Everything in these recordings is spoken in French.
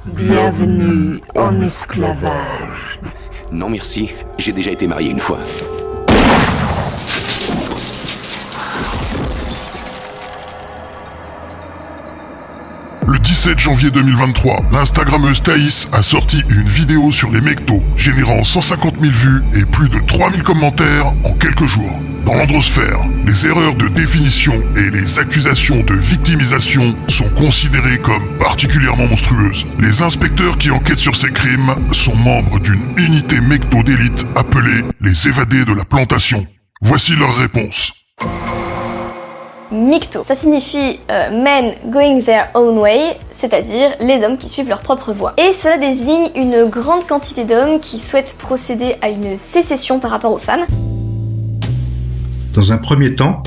Bienvenue en esclavage. Non merci, j'ai déjà été marié une fois. Le 17 janvier 2023, l'Instagrammeuse Thaïs a sorti une vidéo sur les MGTOW, générant 150 000 vues et plus de 3000 commentaires en quelques jours. Dans l'androsphère, les erreurs de définition et les accusations de victimisation sont considérées comme particulièrement monstrueuses. Les inspecteurs qui enquêtent sur ces crimes sont membres d'une unité MGTOW d'élite appelée les évadés de la plantation. Voici leur réponse. MGTOW, ça signifie Men Going Their Own Way, c'est-à-dire les hommes qui suivent leur propre voie. Et cela désigne une grande quantité d'hommes qui souhaitent procéder à une sécession par rapport aux femmes. Dans un premier temps,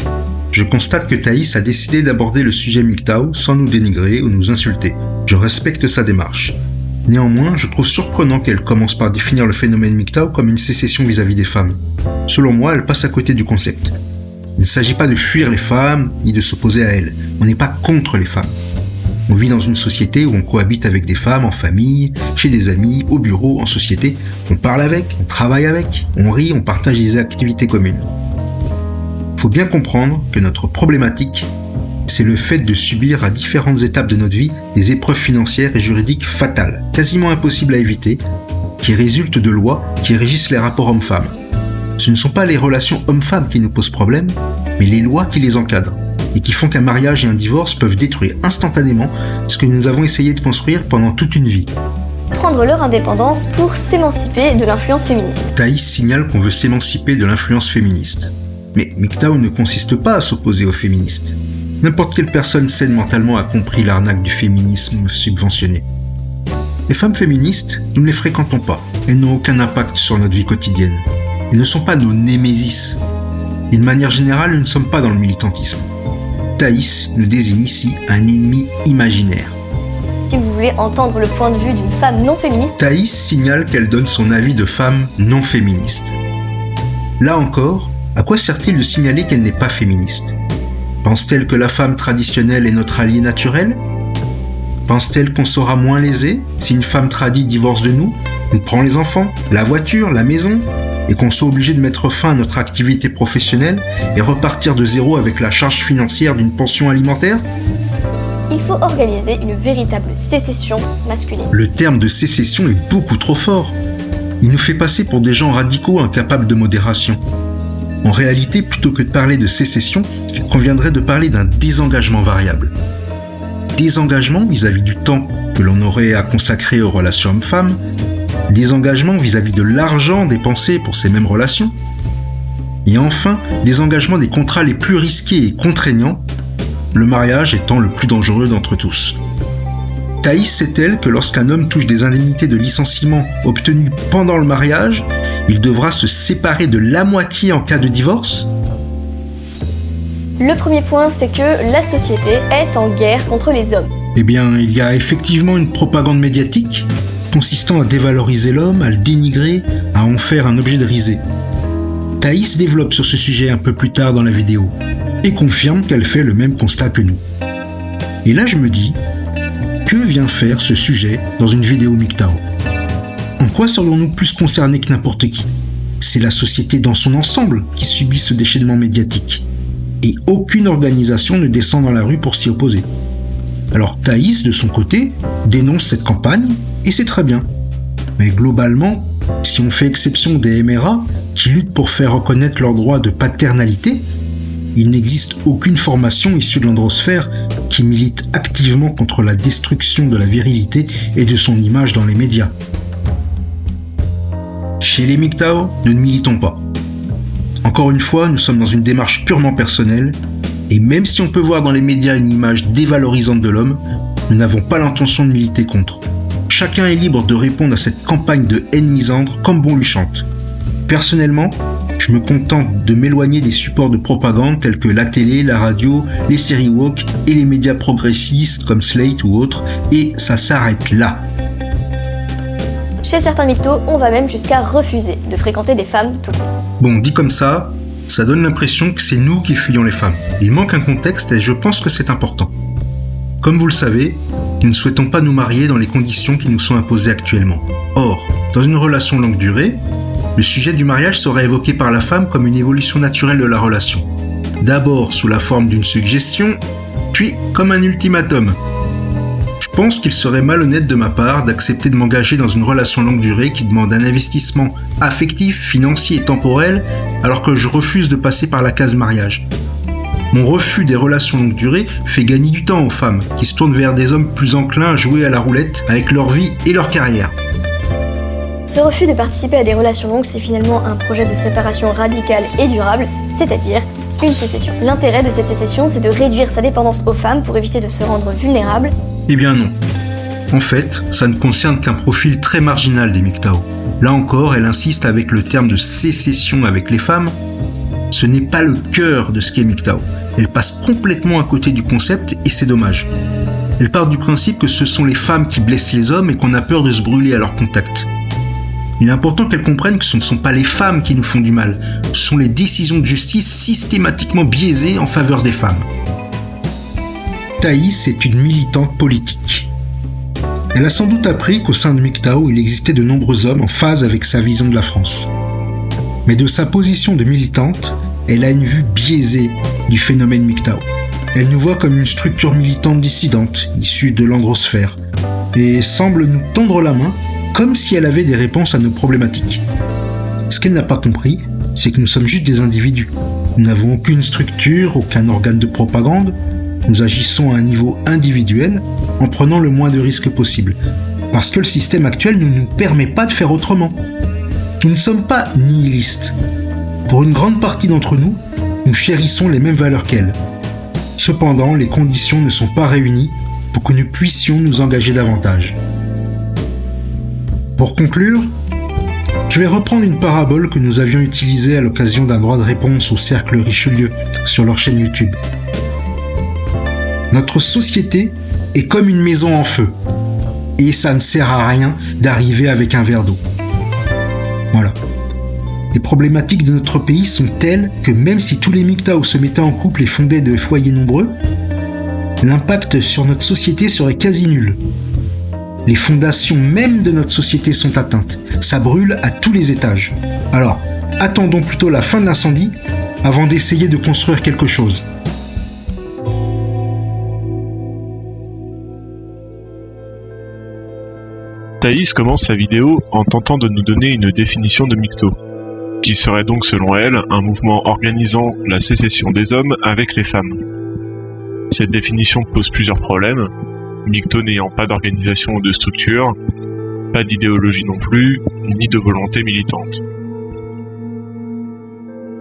je constate que Thaïs a décidé d'aborder le sujet MGTOW sans nous dénigrer ou nous insulter. Je respecte sa démarche. Néanmoins, je trouve surprenant qu'elle commence par définir le phénomène MGTOW comme une sécession vis-à-vis des femmes. Selon moi, elle passe à côté du concept. Il ne s'agit pas de fuir les femmes, ni de s'opposer à elles. On n'est pas contre les femmes. On vit dans une société où on cohabite avec des femmes en famille, chez des amis, au bureau, en société. On parle avec, on travaille avec, on rit, on partage des activités communes. Il faut bien comprendre que notre problématique, c'est le fait de subir à différentes étapes de notre vie des épreuves financières et juridiques fatales, quasiment impossibles à éviter, qui résultent de lois qui régissent les rapports hommes-femmes. Ce ne sont pas les relations hommes-femmes qui nous posent problème, mais les lois qui les encadrent, et qui font qu'un mariage et un divorce peuvent détruire instantanément ce que nous avons essayé de construire pendant toute une vie. Prendre leur indépendance pour s'émanciper de l'influence féministe. Thaïs signale qu'on veut s'émanciper de l'influence féministe. Mais MGTOW ne consiste pas à s'opposer aux féministes. N'importe quelle personne saine mentalement a compris l'arnaque du féminisme subventionné. Les femmes féministes, nous ne les fréquentons pas. Elles n'ont aucun impact sur notre vie quotidienne. Elles ne sont pas nos némésis. Et de manière générale, nous ne sommes pas dans le militantisme. Thaïs nous désigne ici un ennemi imaginaire. Si vous voulez entendre le point de vue d'une femme non féministe, Thaïs signale qu'elle donne son avis de femme non féministe. Là encore, à quoi sert-il de signaler qu'elle n'est pas féministe ? Pense-t-elle que la femme traditionnelle est notre allié naturel ? Pense-t-elle qu'on sera moins lésé si une femme tradie divorce de nous, nous prend les enfants, la voiture, la maison, et qu'on soit obligé de mettre fin à notre activité professionnelle et repartir de zéro avec la charge financière d'une pension alimentaire ? il faut organiser une véritable sécession masculine. Le terme de sécession est beaucoup trop fort. Il nous fait passer pour des gens radicaux incapables de modération. En réalité, plutôt que de parler de sécession, il conviendrait de parler d'un désengagement variable. Désengagement vis-à-vis du temps que l'on aurait à consacrer aux relations hommes-femmes, désengagement vis-à-vis de l'argent dépensé pour ces mêmes relations, et enfin, désengagement des contrats les plus risqués et contraignants, le mariage étant le plus dangereux d'entre tous. Thaïs sait-elle que lorsqu'un homme touche des indemnités de licenciement obtenues pendant le mariage, il devra se séparer de la moitié en cas de divorce ? Le premier point, c'est que la société est en guerre contre les hommes. Eh bien, il y a effectivement une propagande médiatique consistant à dévaloriser l'homme, à le dénigrer, à en faire un objet de risée. Thaïs développe sur ce sujet un peu plus tard dans la vidéo et confirme qu'elle fait le même constat que nous. Et là, je me dis, que vient faire ce sujet dans une vidéo MGTOW ? En quoi serions-nous plus concernés que n'importe qui ? C'est la société dans son ensemble qui subit ce déchaînement médiatique. Et aucune organisation ne descend dans la rue pour s'y opposer. Alors Thaïs, de son côté, dénonce cette campagne, et c'est très bien. Mais globalement, si on fait exception des MRA, qui luttent pour faire reconnaître leur droit de paternalité, il n'existe aucune formation issue de l'androsphère qui milite activement contre la destruction de la virilité et de son image dans les médias. Chez les MGTOW, nous ne militons pas. Encore une fois, nous sommes dans une démarche purement personnelle, et même si on peut voir dans les médias une image dévalorisante de l'homme, nous n'avons pas l'intention de militer contre. Chacun est libre de répondre à cette campagne de haine misandre comme bon lui chante. Personnellement, je me contente de m'éloigner des supports de propagande tels que la télé, la radio, les séries woke et les médias progressistes comme Slate ou autres, et ça s'arrête là. Chez certains MGTOW, on va même jusqu'à refuser de fréquenter des femmes tout court. Bon, dit comme ça donne l'impression que c'est nous qui fuyons les femmes. Il manque un contexte et je pense que c'est important. Comme vous le savez, Nous ne souhaitons pas nous marier dans les conditions qui nous sont imposées actuellement. Or, dans une relation longue durée, le sujet du mariage sera évoqué par la femme comme une évolution naturelle de la relation. D'abord sous la forme d'une suggestion, puis comme un ultimatum. Je pense qu'il serait malhonnête de ma part d'accepter de m'engager dans une relation longue durée qui demande un investissement affectif, financier et temporel, alors que je refuse de passer par la case mariage. Mon refus des relations longue durée fait gagner du temps aux femmes, qui se tournent vers des hommes plus enclins à jouer à la roulette avec leur vie et leur carrière. Ce refus de participer à des relations longues, c'est finalement un projet de séparation radicale et durable, c'est-à-dire une sécession. L'intérêt de cette sécession, c'est de réduire sa dépendance aux femmes pour éviter de se rendre vulnérable. Eh bien non. En fait, ça ne concerne qu'un profil très marginal des MGTOW. Là encore, elle insiste avec le terme de sécession avec les femmes. Ce n'est pas le cœur de ce qu'est MGTOW. Elle passe complètement à côté du concept et c'est dommage. Elle part du principe que ce sont les femmes qui blessent les hommes et qu'on a peur de se brûler à leur contact. Il est important qu'elle comprenne que ce ne sont pas les femmes qui nous font du mal, ce sont les décisions de justice systématiquement biaisées en faveur des femmes. Thaïs est une militante politique. Elle a sans doute appris qu'au sein de MGTOW, il existait de nombreux hommes en phase avec sa vision de la France. Mais de sa position de militante, elle a une vue biaisée du phénomène MGTOW. Elle nous voit comme une structure militante dissidente, issue de l'androsphère, et semble nous tendre la main comme si elle avait des réponses à nos problématiques. Ce qu'elle n'a pas compris, c'est que nous sommes juste des individus. Nous n'avons aucune structure, aucun organe de propagande. Nous agissons à un niveau individuel en prenant le moins de risques possible. Parce que le système actuel ne nous permet pas de faire autrement. Nous ne sommes pas nihilistes. Pour une grande partie d'entre nous, nous chérissons les mêmes valeurs qu'elle. Cependant, les conditions ne sont pas réunies pour que nous puissions nous engager davantage. Pour conclure, je vais reprendre une parabole que nous avions utilisée à l'occasion d'un droit de réponse au Cercle Richelieu sur leur chaîne YouTube. Notre société est comme une maison en feu, et ça ne sert à rien d'arriver avec un verre d'eau. Voilà. Les problématiques de notre pays sont telles que même si tous les MGTOW se mettaient en couple et fondaient des foyers nombreux, l'impact sur notre société serait quasi nul. Les fondations même de notre société sont atteintes. Ça brûle à tous les étages. Alors, attendons plutôt la fin de l'incendie avant d'essayer de construire quelque chose. Thaïs commence sa vidéo en tentant de nous donner une définition de MGTOW, qui serait donc selon elle un mouvement organisant la sécession des hommes avec les femmes. Cette définition pose plusieurs problèmes, MGTOW n'ayant pas d'organisation ou de structure, pas d'idéologie non plus, ni de volonté militante.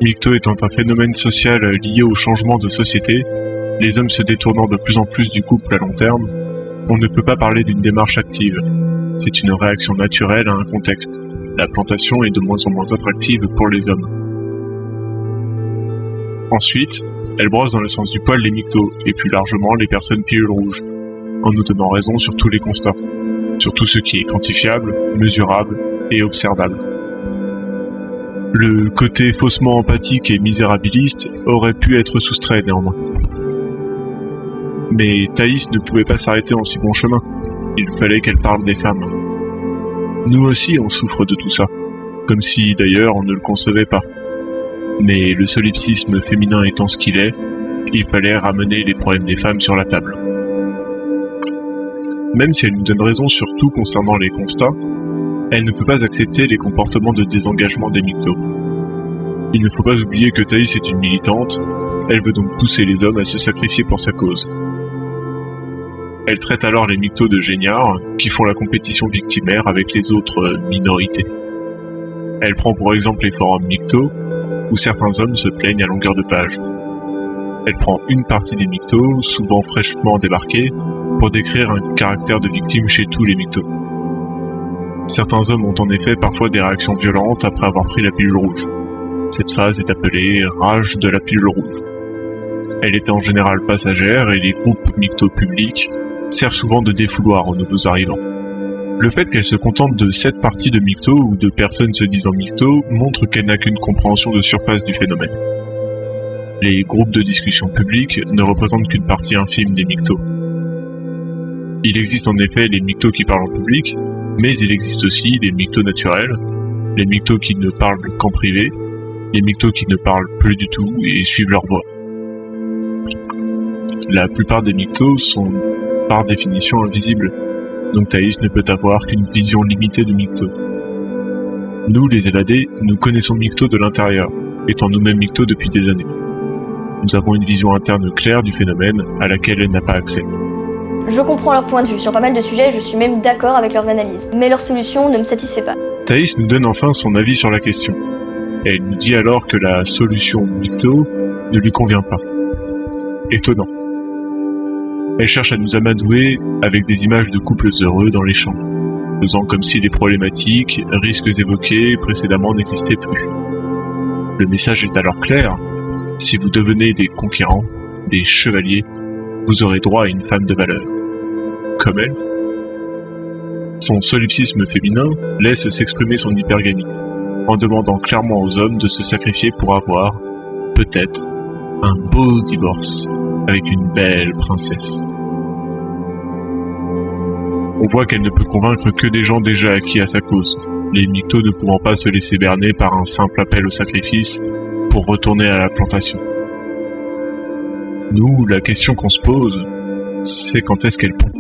MGTOW étant un phénomène social lié au changement de société, les hommes se détournant de plus en plus du couple à long terme, on ne peut pas parler d'une démarche active. C'est une réaction naturelle à un contexte. La plantation est de moins en moins attractive pour les hommes. Ensuite, elle brosse dans le sens du poil les MGTOW et plus largement les personnes pilules rouges, en nous donnant raison sur tous les constats, sur tout ce qui est quantifiable, mesurable et observable. Le côté faussement empathique et misérabiliste aurait pu être soustrait néanmoins. Mais Thaïs ne pouvait pas s'arrêter en si bon chemin. Il fallait qu'elle parle des femmes. Nous aussi on souffre de tout ça, comme si d'ailleurs on ne le concevait pas. Mais le solipsisme féminin étant ce qu'il est, il fallait ramener les problèmes des femmes sur la table. Même si elle nous donne raison sur tout concernant les constats, elle ne peut pas accepter les comportements de désengagement des MGTOW. Il ne faut pas oublier que Thaïs est une militante, elle veut donc pousser les hommes à se sacrifier pour sa cause. Elle traite alors les MGTOW de géniards, qui font la compétition victimaire avec les autres minorités. Elle prend pour exemple les forums MGTOW, où certains hommes se plaignent à longueur de page. Elle prend une partie des MGTOW, souvent fraîchement débarqués, pour décrire un caractère de victime chez tous les MGTOW. Certains hommes ont en effet parfois des réactions violentes après avoir pris la pilule rouge. Cette phase est appelée « rage de la pilule rouge ». Elle est en général passagère et les groupes MGTOW publics servent souvent de défouloir aux nouveaux arrivants. Le fait qu'elle se contente de cette partie de MGTOW ou de personnes se disant MGTOW montre qu'elle n'a qu'une compréhension de surface du phénomène. Les groupes de discussion publique ne représentent qu'une partie infime des MGTOW. Il existe en effet les myctos qui parlent en public, mais il existe aussi les myctos naturels, les myctos qui ne parlent qu'en privé, les myctos qui ne parlent plus du tout et suivent leur voix. La plupart des myctos sont par définition invisibles, donc Thaïs ne peut avoir qu'une vision limitée de myctos. Nous, les évadés, nous connaissons myctos de l'intérieur, étant nous-mêmes myctos depuis des années. Nous avons une vision interne claire du phénomène à laquelle elle n'a pas accès. Je comprends leur point de vue, sur pas mal de sujets, je suis même d'accord avec leurs analyses, mais leur solution ne me satisfait pas. Thaïs nous donne enfin son avis sur la question. Elle nous dit alors que la solution mycto ne lui convient pas. Étonnant. Elle cherche à nous amadouer avec des images de couples heureux dans les champs, faisant comme si les problématiques, risques évoqués précédemment n'existaient plus. Le message est alors clair. Si vous devenez des conquérants, des chevaliers, vous aurez droit à une femme de valeur. Comme elle. Son solipsisme féminin laisse s'exprimer son hypergamie, en demandant clairement aux hommes de se sacrifier pour avoir, peut-être, un beau divorce avec une belle princesse. On voit qu'elle ne peut convaincre que des gens déjà acquis à sa cause, les myctos ne pouvant pas se laisser berner par un simple appel au sacrifice pour retourner à la plantation. Nous, la question qu'on se pose, c'est quand est-ce qu'elle pond.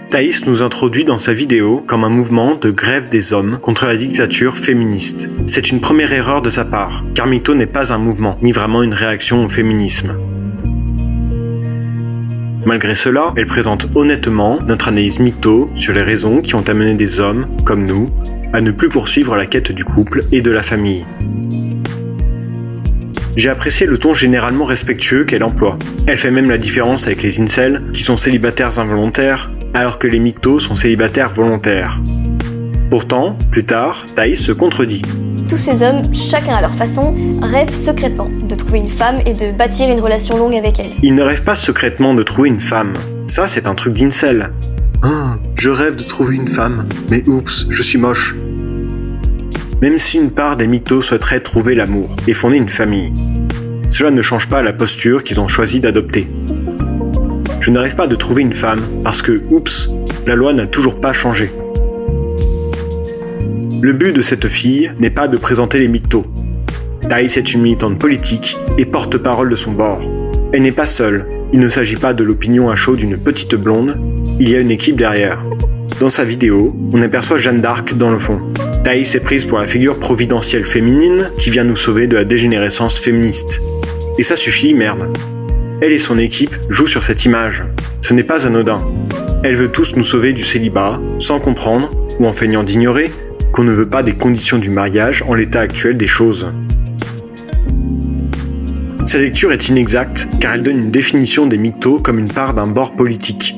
Thaïs nous introduit dans sa vidéo comme un mouvement de grève des hommes contre la dictature féministe. C'est une première erreur de sa part, car Mycto n'est pas un mouvement, ni vraiment une réaction au féminisme. Malgré cela, elle présente honnêtement notre analyse Mycto sur les raisons qui ont amené des hommes, comme nous, à ne plus poursuivre la quête du couple et de la famille. J'ai apprécié le ton généralement respectueux qu'elle emploie. Elle fait même la différence avec les incels, qui sont célibataires involontaires, alors que les myctos sont célibataires volontaires. Pourtant, plus tard, Thaïs se contredit. Tous ces hommes, chacun à leur façon, rêvent secrètement de trouver une femme et de bâtir une relation longue avec elle. Ils ne rêvent pas secrètement de trouver une femme. Ça, c'est un truc d'incel. Ah, je rêve de trouver une femme, mais oups, je suis moche. Même si une part des myctos souhaiterait trouver l'amour et fonder une famille, cela ne change pas la posture qu'ils ont choisi d'adopter. Je ne rêve pas de trouver une femme parce que, oups, la loi n'a toujours pas changé. Le but de cette fille n'est pas de présenter les myctos. Thaïs est une militante politique et porte-parole de son bord. Elle n'est pas seule, il ne s'agit pas de l'opinion à chaud d'une petite blonde, il y a une équipe derrière. Dans sa vidéo, on aperçoit Jeanne d'Arc dans le fond. Thaïs est prise pour la figure providentielle féminine qui vient nous sauver de la dégénérescence féministe. Et ça suffit, merde. Elle et son équipe jouent sur cette image. Ce n'est pas anodin. Elle veut tous nous sauver du célibat, sans comprendre, ou en feignant d'ignorer, qu'on ne veut pas des conditions du mariage en l'état actuel des choses. Sa lecture est inexacte car elle donne une définition des myctos comme une part d'un bord politique.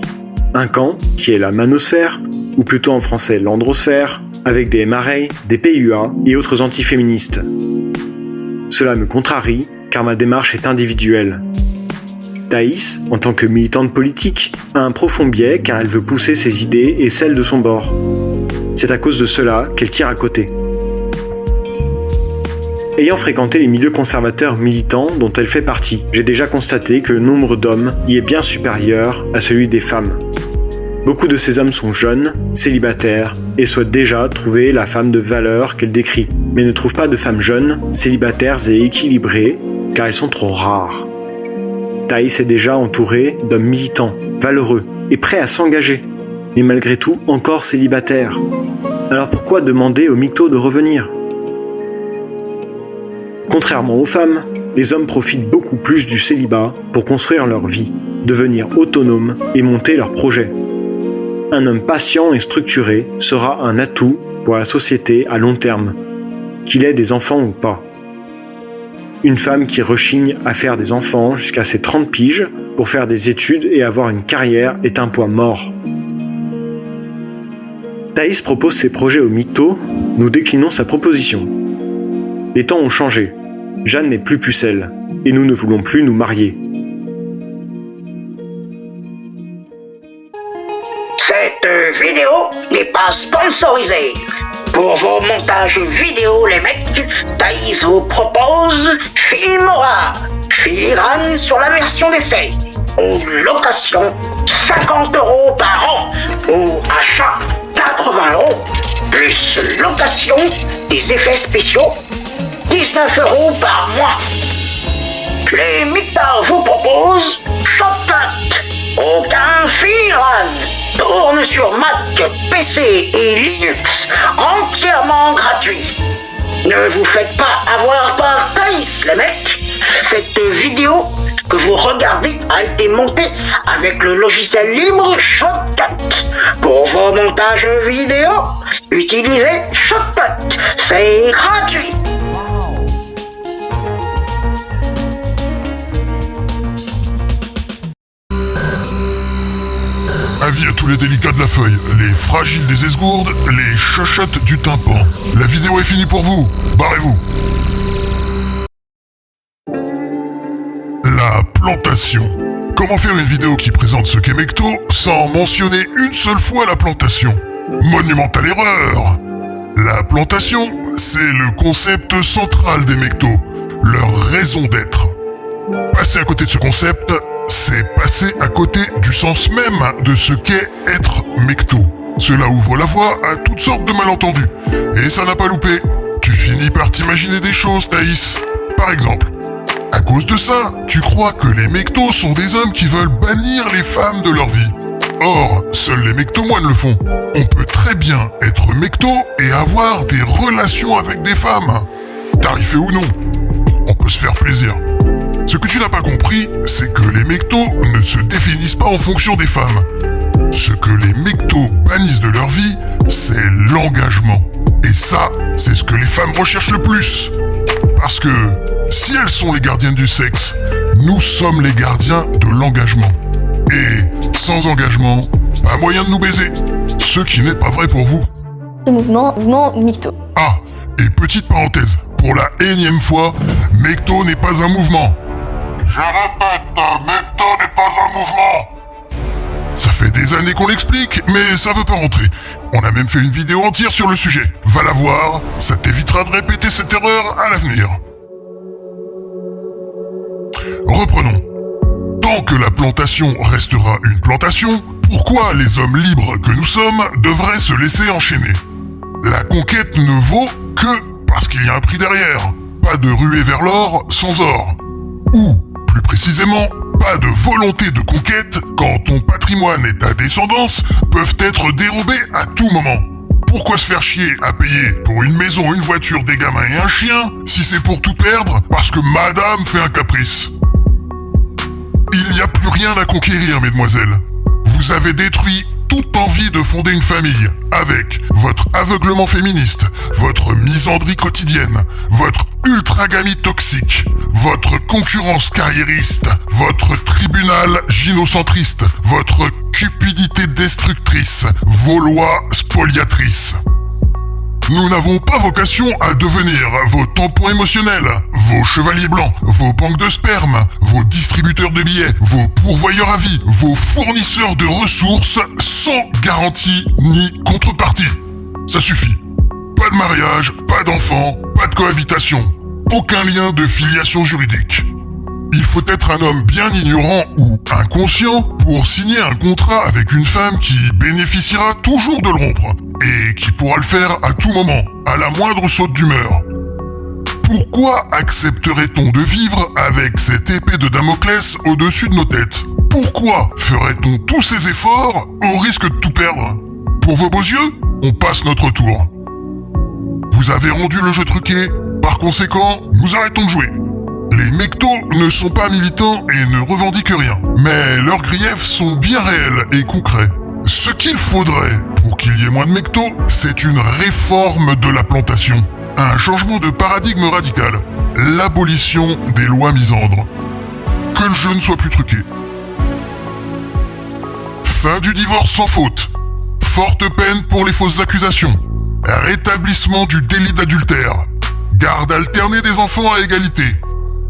Un camp, qui est la manosphère, ou plutôt en français l'androsphère, avec des MRA, des PUA et autres antiféministes. Cela me contrarie car ma démarche est individuelle. Thaïs, en tant que militante politique, a un profond biais car elle veut pousser ses idées et celles de son bord. C'est à cause de cela qu'elle tire à côté. Ayant fréquenté les milieux conservateurs militants dont elle fait partie, j'ai déjà constaté que le nombre d'hommes y est bien supérieur à celui des femmes. Beaucoup de ces hommes sont jeunes, célibataires, et souhaitent déjà trouver la femme de valeur qu'elle décrit, mais ne trouvent pas de femmes jeunes, célibataires et équilibrées, car elles sont trop rares. Thaïs est déjà entourée d'hommes militants, valeureux, et prêts à s'engager, mais malgré tout encore célibataires. Alors pourquoi demander aux myctos de revenir ? Contrairement aux femmes, les hommes profitent beaucoup plus du célibat pour construire leur vie, devenir autonomes et monter leurs projets. Un homme patient et structuré sera un atout pour la société à long terme, qu'il ait des enfants ou pas. Une femme qui rechigne à faire des enfants jusqu'à ses 30 piges pour faire des études et avoir une carrière est un poids mort. Thaïs propose ses projets aux myctos, nous déclinons sa proposition. Les temps ont changé. Jeanne n'est plus pucelle, et nous ne voulons plus nous marier. Cette vidéo n'est pas sponsorisée. Pour vos montages vidéo, les mecs, Thaïs vous propose Filmora. filigrane sur la version d'essai. Ou location, 50 € par an. Ou achat, 80 €. Plus location des effets spéciaux, 19 € par mois. Les MGTOW vous proposent Shortcut. Aucun filigrane. Tourne sur Mac, PC et Linux. Entièrement gratuit. Ne vous faites pas avoir par Thaïs, les mecs. Cette vidéo que vous regardez a été montée avec le logiciel libre Shortcut. Pour vos montages vidéo, utilisez Shortcut. C'est gratuit. Avis à tous les délicats de la feuille, les fragiles des esgourdes, les chochottes du tympan. La vidéo est finie pour vous, barrez-vous. La plantation. Comment faire une vidéo qui présente ce qu'est Mekto sans mentionner une seule fois la plantation? Monumentale erreur. La plantation, c'est le concept central des Mekto, leur raison d'être. Passer à côté de ce concept, c'est passer à côté du sens même de ce qu'est être Mekto. Cela ouvre la voie à toutes sortes de malentendus. Et ça n'a pas loupé. Tu finis par t'imaginer des choses, Thaïs. Par exemple, à cause de ça, tu crois que les Mektos sont des hommes qui veulent bannir les femmes de leur vie. Or, seuls les Mektomoines le font. On peut très bien être Mekto et avoir des relations avec des femmes. Tarifé ou non, on peut se faire plaisir. Ce que tu n'as pas compris, c'est que les Mektos ne se définissent pas en fonction des femmes. Ce que les Mektos bannissent de leur vie, c'est l'engagement. Et ça, c'est ce que les femmes recherchent le plus. Parce que, si elles sont les gardiennes du sexe, nous sommes les gardiens de l'engagement. Et, sans engagement, pas moyen de nous baiser. Ce qui n'est pas vrai pour vous. Ce mouvement Mekto. Ah, et petite parenthèse, pour la énième fois, Mekto n'est pas un mouvement. Je répète, Mekto n'est pas un mouvement. Ça fait des années qu'on l'explique, mais ça veut pas rentrer. On a même fait une vidéo entière sur le sujet. Va la voir, ça t'évitera de répéter cette erreur à l'avenir. Reprenons. Tant que la plantation restera une plantation, pourquoi les hommes libres que nous sommes devraient se laisser enchaîner? La conquête ne vaut que parce qu'il y a un prix derrière. Pas de ruée vers l'or sans or. Ou, plus précisément, pas de volonté de conquête quand ton patrimoine et ta descendance peuvent être dérobés à tout moment. Pourquoi se faire chier à payer pour une maison, une voiture, des gamins et un chien si c'est pour tout perdre parce que madame fait un caprice? Il n'y a plus rien à conquérir, mesdemoiselles. Vous avez détruit toute envie de fonder une famille avec votre aveuglement féministe, votre misandrie quotidienne, votre ultragamie toxique, votre concurrence carriériste, votre tribunal gynocentriste, votre cupidité destructrice, vos lois spoliatrices. Nous n'avons pas vocation à devenir vos tampons émotionnels, vos chevaliers blancs, vos banques de sperme, vos distributeurs de billets, vos pourvoyeurs à vie, vos fournisseurs de ressources sans garantie ni contrepartie. Ça suffit. Pas de mariage, pas d'enfants, pas de cohabitation, aucun lien de filiation juridique. Il faut être un homme bien ignorant ou inconscient pour signer un contrat avec une femme qui bénéficiera toujours de le rompre et qui pourra le faire à tout moment, à la moindre saute d'humeur. Pourquoi accepterait-on de vivre avec cette épée de Damoclès au-dessus de nos têtes? Pourquoi ferait-on tous ces efforts au risque de tout perdre? Pour vos beaux yeux, on passe notre tour. Vous avez rendu le jeu truqué, par conséquent, nous arrêtons de jouer. Les Mektos ne sont pas militants et ne revendiquent rien, mais leurs griefs sont bien réels et concrets. Ce qu'il faudrait pour qu'il y ait moins de Mektos, c'est une réforme de la plantation, un changement de paradigme radical, l'abolition des lois misandres. Que le jeu ne soit plus truqué. Fin du divorce sans faute, forte peine pour les fausses accusations, rétablissement du délit d'adultère, garde alternée des enfants à égalité,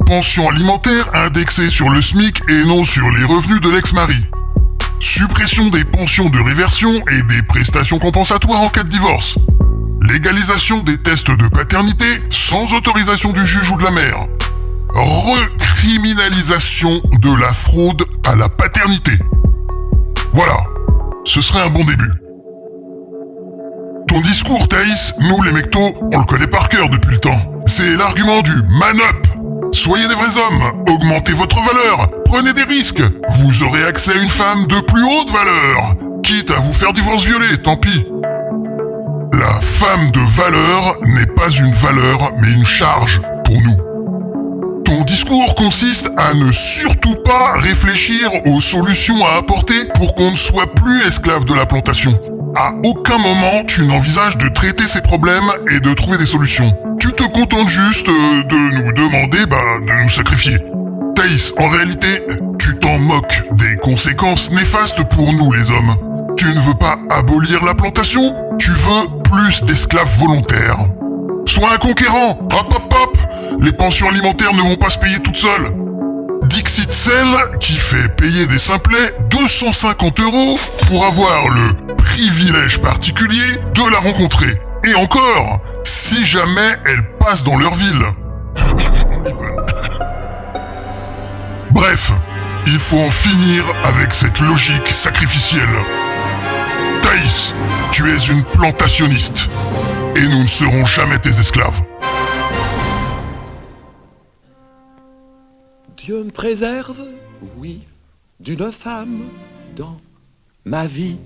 pension alimentaire indexée sur le SMIC et non sur les revenus de l'ex-mari. Suppression des pensions de réversion et des prestations compensatoires en cas de divorce. Légalisation des tests de paternité sans autorisation du juge ou de la mère. recriminalisation de la fraude à la paternité. Voilà, ce serait un bon début. Ton discours, Thaïs, nous les mectos, on le connaît par cœur depuis le temps. C'est l'argument du man up. Soyez des vrais hommes, augmentez votre valeur, prenez des risques, vous aurez accès à une femme de plus haute valeur. Quitte à vous faire divorce violer, tant pis. La femme de valeur n'est pas une valeur, mais une charge pour nous. Ton discours consiste à ne surtout pas réfléchir aux solutions à apporter pour qu'on ne soit plus esclave de la plantation. À aucun moment, tu n'envisages de traiter ces problèmes et de trouver des solutions. Tu te contentes juste de nous demander de nous sacrifier. Thaïs, en réalité, tu t'en moques des conséquences néfastes pour nous les hommes. Tu ne veux pas abolir la plantation, tu veux plus d'esclaves volontaires. Sois un conquérant, hop hop hop, les pensions alimentaires ne vont pas se payer toutes seules. Dixit celle qui fait payer des simplets 250 € pour avoir le privilège particulier de la rencontrer. Et encore, si jamais elle passe dans leur ville. Bref, il faut en finir avec cette logique sacrificielle. Thaïs, tu es une plantationniste. Et nous ne serons jamais tes esclaves. Dieu me préserve, oui, d'une femme dans ma vie.